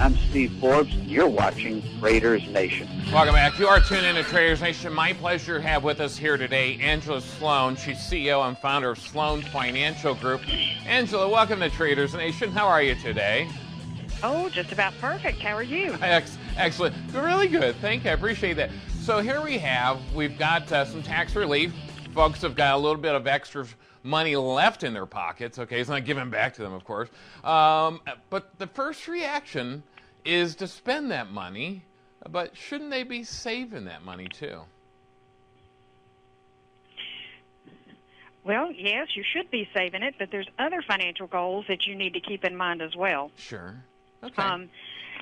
I'm Steve Forbes, and you're watching Traders Nation. Welcome back. You are tuned in to Traders Nation. My pleasure to have with us here today Angela Sloan. She's CEO and founder of Sloan Financial Group. Angela, welcome to Traders Nation. How are you today? Oh, just about perfect. How are you? Excellent. Really good. Thank you. I appreciate that. So here we've got some tax relief. Folks have got a little bit of extra money left in their pockets. Okay, it's not given back to them, of course. But the first reaction is to spend that money, but shouldn't they be saving that money too? Well, yes, you should be saving it, but there's other financial goals that you need to keep in mind as well. Sure. Okay.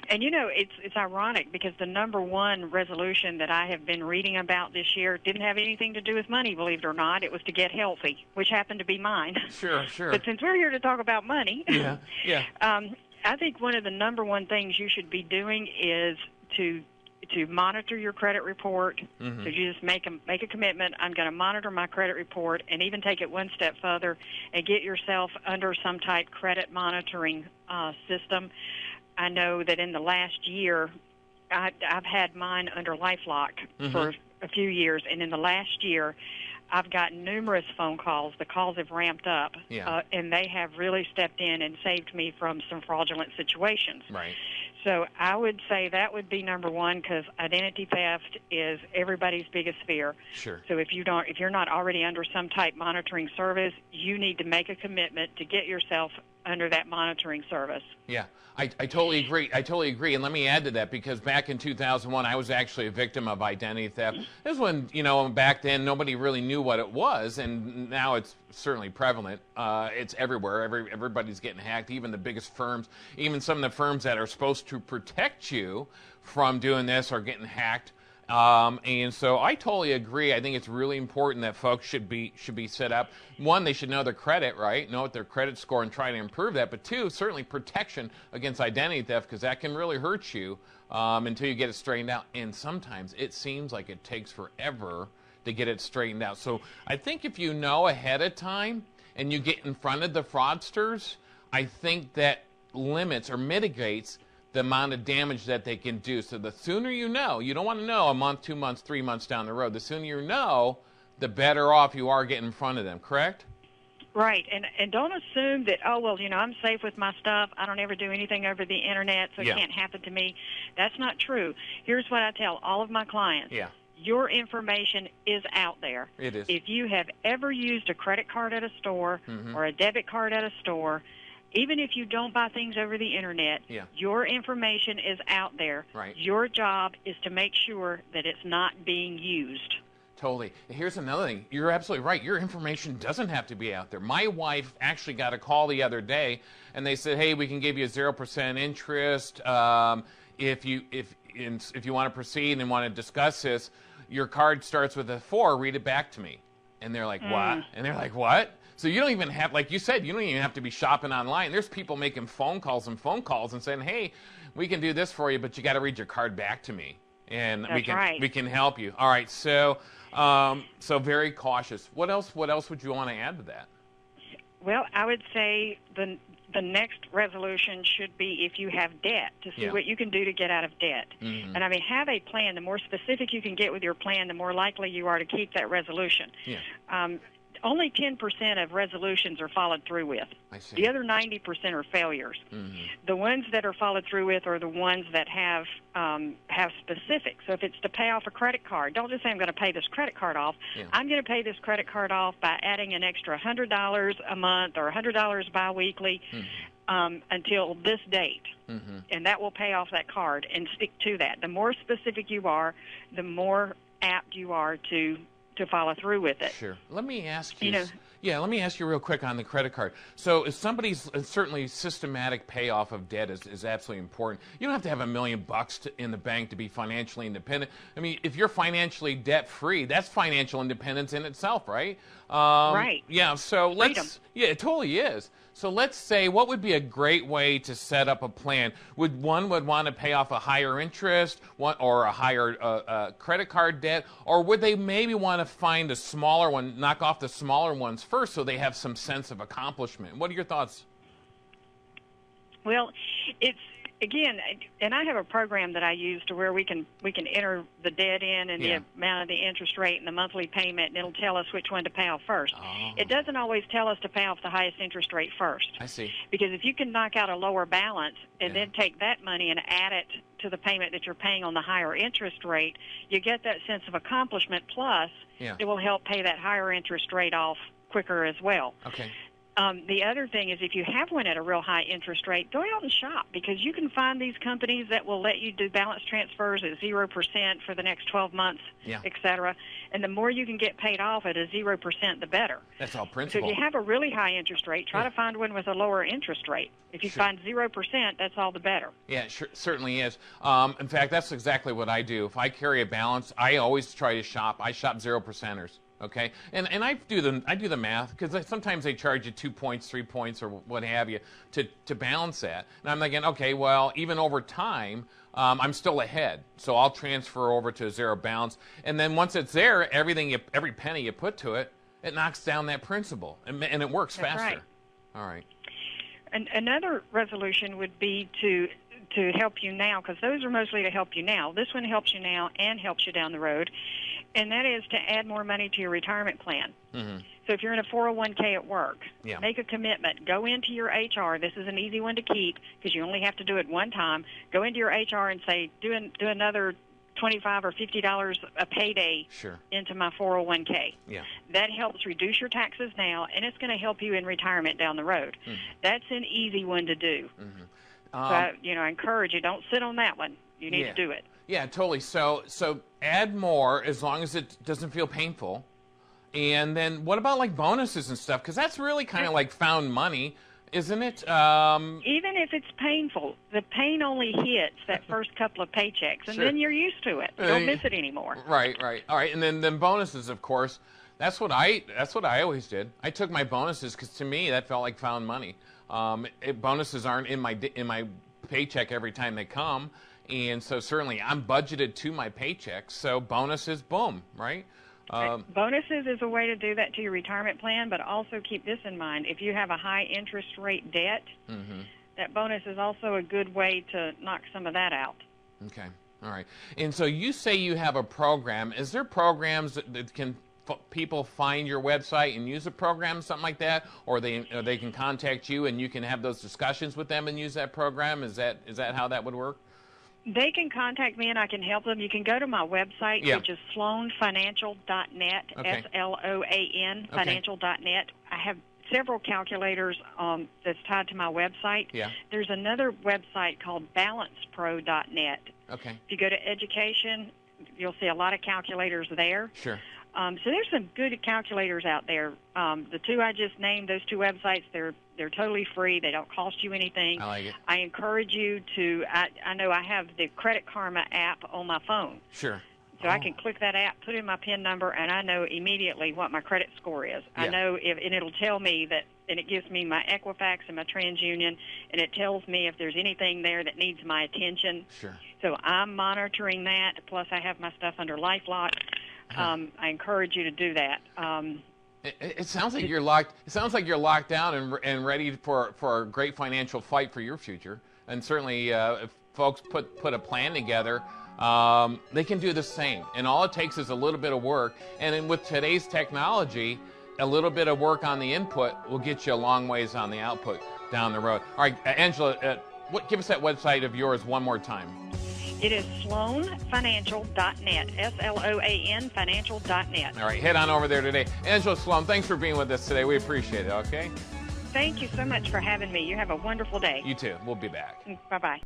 And you know, it's ironic because the number one resolution that I have been reading about this year didn't have anything to do with money, believe it or not. It was to get healthy, which happened to be mine. Sure. But since we're here to talk about money, yeah. I think one of the number one things you should be doing is to monitor your credit report. Mm-hmm. So you just make a commitment. I'm going to monitor my credit report, and even take it one step further and get yourself under some type credit monitoring system. I know that in the last year, I've had mine under LifeLock for a few years, and in the last year, I've gotten numerous phone calls. The calls have ramped up, and they have really stepped in and saved me from some fraudulent situations. Right. So I would say that would be number one, because identity theft is everybody's biggest fear. Sure. So if you're not already under some type monitoring service, you need to make a commitment to get yourself under that monitoring service. Yeah, I totally agree. And let me add to that, because back in 2001, I was actually a victim of identity theft. This is when, back then nobody really knew what it was, and now it's certainly prevalent. It's everywhere. Everybody's getting hacked, even the biggest firms, even some of the firms that are supposed to protect you from doing this are getting hacked. And so I totally agree. I think it's really important that folks should be set up. One, they should know their credit, right? Know what their credit score and try to improve that. But two, certainly protection against identity theft, because that can really hurt you until you get it straightened out. And sometimes it seems like it takes forever to get it straightened out. So I think if you know ahead of time and you get in front of the fraudsters, I think that limits or mitigates the amount of damage that they can do. So the sooner you know, you don't want to know a month, 2 months, 3 months down the road. The sooner you know, the better off you are getting in front of them, correct? Right, and don't assume that, I'm safe with my stuff. I don't ever do anything over the internet, so it can't happen to me. That's not true. Here's what I tell all of my clients. Yeah. Your information is out there. It is. If you have ever used a credit card at a store or a debit card at a store, even if you don't buy things over the internet, your information is out there. Right. Your job is to make sure that it's not being used. Totally. Here's another thing. You're absolutely right. Your information doesn't have to be out there. My wife actually got a call the other day, and they said, "Hey, we can give you 0% interest if you want to proceed and want to discuss this. Your card starts with a 4. Read it back to me." And they're like, "What?" And they're like, "What?" So you don't even have, like you said, you don't even have to be shopping online. There's people making phone calls and saying, "Hey, we can do this for you, but you got to read your card back to me, and we can help you." All right, so very cautious. What else would you want to add to that? Well, I would say the next resolution should be if you have debt, to see what you can do to get out of debt. And I mean, have a plan. The more specific you can get with your plan, the more likely you are to keep that resolution. Only 10% of resolutions are followed through with. I see. The other 90% are failures. The ones that are followed through with are the ones that have specifics. So if it's to pay off a credit card, don't just say, "I'm going to pay this credit card off." I'm going to pay this credit card off by adding an extra $100 a month or $100 biweekly until this date. And that will pay off that card, and stick to that. The more specific you are, the more apt you are to follow through with it. Sure. Let me ask you. Let me ask you real quick on the credit card. So if somebody's certainly systematic payoff of debt is absolutely important. You don't have to have $1 million in the bank to be financially independent. I mean, if you're financially debt free, that's financial independence in itself, right? Right. Yeah. So Freedom. it totally is. So let's say, what would be a great way to set up a plan? Would want to pay off a higher interest or a higher credit card debt, or would they maybe want to find a smaller one, knock off the smaller ones first so they have some sense of accomplishment? What are your thoughts? Well, again, and I have a program that I use to where we can enter the debt in and the amount of the interest rate and the monthly payment, and it'll tell us which one to pay off first. Oh. It doesn't always tell us to pay off the highest interest rate first. I see. Because if you can knock out a lower balance and then take that money and add it to the payment that you're paying on the higher interest rate, you get that sense of accomplishment, plus it will help pay that higher interest rate off quicker as well. Okay. The other thing is if you have one at a real high interest rate, go out and shop, because you can find these companies that will let you do balance transfers at 0% for the next 12 months, et cetera. And the more you can get paid off at a 0%, the better. That's all principal. So if you have a really high interest rate, try to find one with a lower interest rate. If you find 0%, that's all the better. Yeah, sure, certainly is. In fact, that's exactly what I do. If I carry a balance, I always try to shop. I shop 0%ers. Okay, and I do the math, because sometimes they charge you 2 points, 3 points, or what have you to balance that. And I'm thinking, okay, well, even over time, I'm still ahead, so I'll transfer over to a zero balance. And then once it's there, every penny you put to it, it knocks down that principal, and it works faster. Right. All right. And another resolution would be to help you now, because those are mostly to help you now. This one helps you now and helps you down the road. And that is to add more money to your retirement plan. Mm-hmm. So if you're in a 401k at work, make a commitment. Go into your HR. This is an easy one to keep because you only have to do it one time. Go into your HR and say, do another $25 or $50 a payday into my 401k. Yeah. That helps reduce your taxes now, and it's going to help you in retirement down the road. Mm-hmm. That's an easy one to do. Mm-hmm. So I encourage you, don't sit on that one. You need to do it. Yeah, totally. So add more as long as it doesn't feel painful. And then what about like bonuses and stuff? Because that's really kind of like found money, isn't it? Even if it's painful, the pain only hits that first couple of paychecks, and then you're used to it. You don't miss it anymore. Right. All right. And then bonuses, of course. That's what I always did. I took my bonuses because to me that felt like found money. Bonuses aren't in my paycheck every time they come. And so certainly I'm budgeted to my paycheck, so bonuses, boom, right? Bonuses is a way to do that to your retirement plan, but also keep this in mind. If you have a high interest rate debt, that bonus is also a good way to knock some of that out. Okay, all right. And so you say you have a program. Is there programs that can people find your website and use a program, something like that, or they can contact you and you can have those discussions with them and use that program? Is that how that would work? They can contact me and I can help them. You can go to my website, which is sloanfinancial.net, SLOAN, financial.net. I have several calculators that's tied to my website. Yeah. There's another website called balancepro.net. Okay. If you go to education, you'll see a lot of calculators there. Sure. So there's some good calculators out there. The two I just named, those two websites, they're totally free. They don't cost you anything. I like it. I encourage you to, I know I have the Credit Karma app on my phone. Sure. So I can click that app, put in my PIN number, and I know immediately what my credit score is. Yeah. I know, and it'll tell me that, and it gives me my Equifax and my TransUnion, and it tells me if there's anything there that needs my attention. Sure. So I'm monitoring that, plus I have my stuff under LifeLock. I encourage you to do that. It sounds like you're locked. It sounds like you're locked down and ready for a great financial fight for your future. And certainly, if folks put a plan together, they can do the same. And all it takes is a little bit of work. And then with today's technology, a little bit of work on the input will get you a long ways on the output down the road. All right, Angela, give us that website of yours one more time. It is sloanfinancial.net, SLOAN financial.net. All right, head on over there today. Angela Sloan, thanks for being with us today. We appreciate it, okay? Thank you so much for having me. You have a wonderful day. You too. We'll be back. Bye-bye.